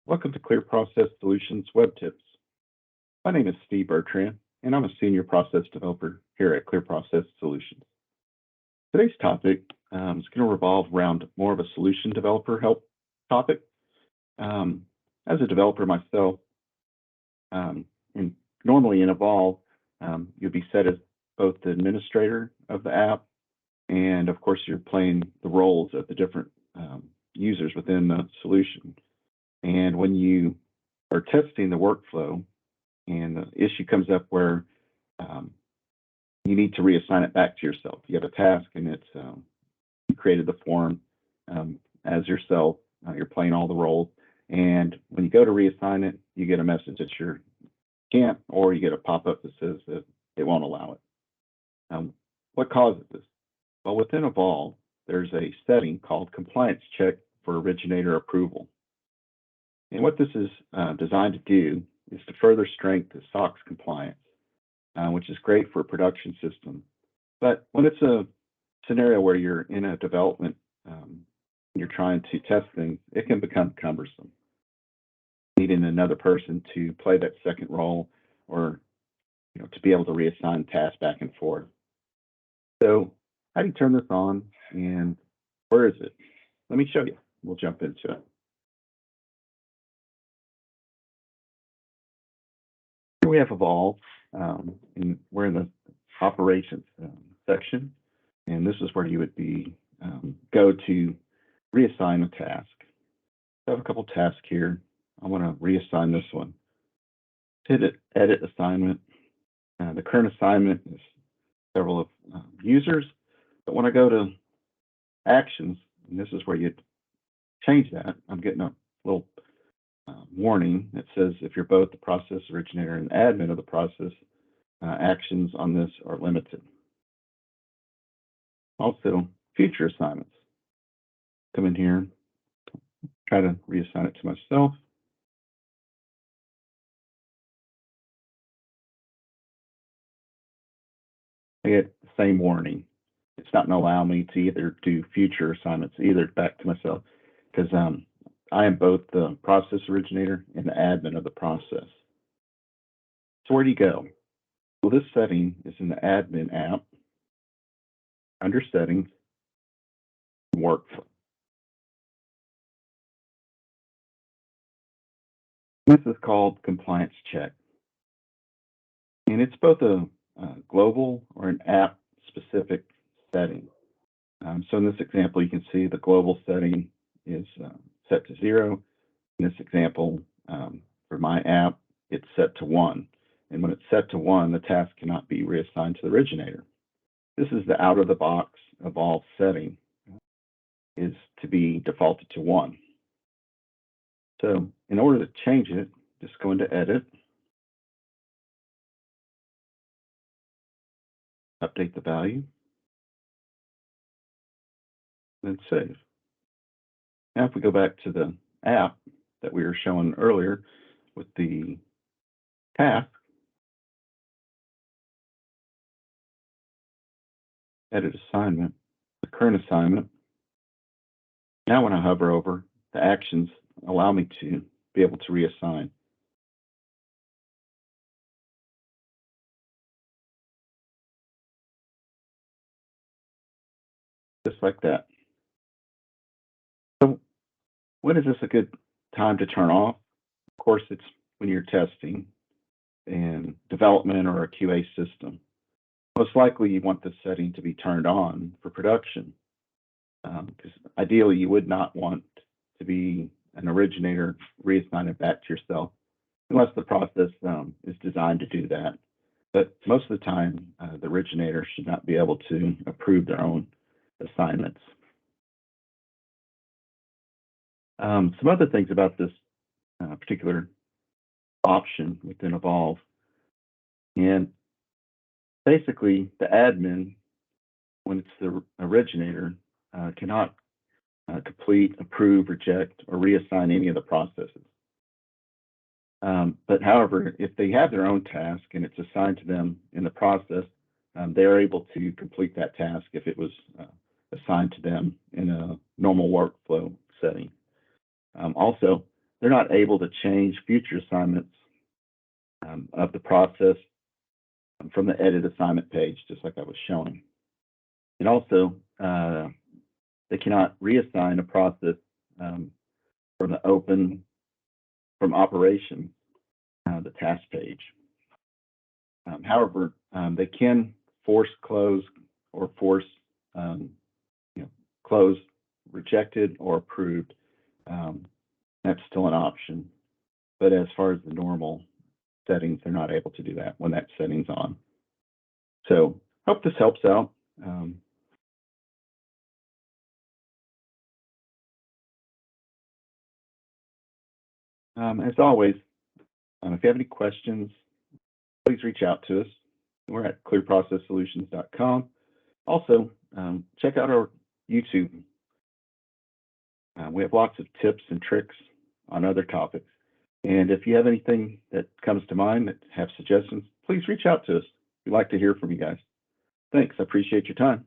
Welcome to Clear Process Solutions WebTips. My name is Steve Bertrand, and I'm a Senior Process Developer here at Clear Process Solutions. Today's topic is going to revolve around more of a solution developer help topic. As a developer myself, and normally in Evolve, you'll be set as both the administrator of the app, and of course you're playing the roles of the different users within the solution. And when you are testing the workflow and the issue comes up where you need to reassign it back to yourself, you have a task and it's you created the form as yourself, you're playing all the roles, and when you go to reassign it, you get a message that you can't, or you get a pop-up that says that it won't allow it. What causes this? Well, within Evolve, there's a setting called ComplianceCheck for Originator Approval. And what this is designed to do is to further strengthen SOX compliance, which is great for a production system. But when it's a scenario where you're in a development, you're trying to test things, it can become cumbersome. Needing another person to play that second role, or to be able to reassign tasks back and forth. So how do you turn this on, and where is it? Let me show you. We'll jump into it. Here we have Evolve, and we're in the operations section, and this is where you would be go to reassign a task. I have a couple tasks here. I want to reassign this one. Hit it, edit assignment. The current assignment is several of users, but when I go to actions, and this is where you change that, I'm getting a little warning that says if you're both the process originator and admin of the process, actions on this are limited. Also, future assignments. Come in here, try to reassign it to myself. I get the same warning. It's not going to allow me to either do future assignments either back to myself, because I am both the process originator and the admin of the process. So where do you go? Well, this setting is in the admin app, under settings, workflow. This is called ComplianceCheck. And it's both a global or an app specific setting. So in this example, you can see the global setting is set to 0. In this example, for my app, it's set to 1. And when it's set to 1, the task cannot be reassigned to the originator. This is the out-of-the-box Evolve setting, is to be defaulted to 1. So in order to change it, just go into Edit, update the value, then save. Now if we go back to the app that we were showing earlier with the task, edit assignment, the current assignment. Now when I hover over, the actions allow me to be able to reassign. Just like that. So when is this a good time to turn off? Of course, it's when you're testing in development or a QA system. Most likely you want this setting to be turned on for production, because ideally you would not want to be an originator reassign it back to yourself, unless the process is designed to do that. But most of the time, the originator should not be able to approve their own assignments. Some other things about this particular option within Evolve, and basically the admin, when it's the originator, cannot complete, approve, reject, or reassign any of the processes. But however, if they have their own task and it's assigned to them in the process, they're able to complete that task if it was assigned to them in a normal workflow setting. Also, they're not able to change future assignments of the process from the edit assignment page, just like I was showing. And also, they cannot reassign a process from operation, the task page. However, they can force close or force close rejected or approved. That's still an option, but as far as the normal settings, they're not able to do that when that setting's on. So hope this helps out. As always, if you have any questions, please reach out to us. We're at clearprocesssolutions.com. Also, check out our YouTube. We have lots of tips and tricks on other topics. And if you have anything that comes to mind, that have suggestions, please reach out to us. We'd like to hear from you guys. Thanks. I appreciate your time.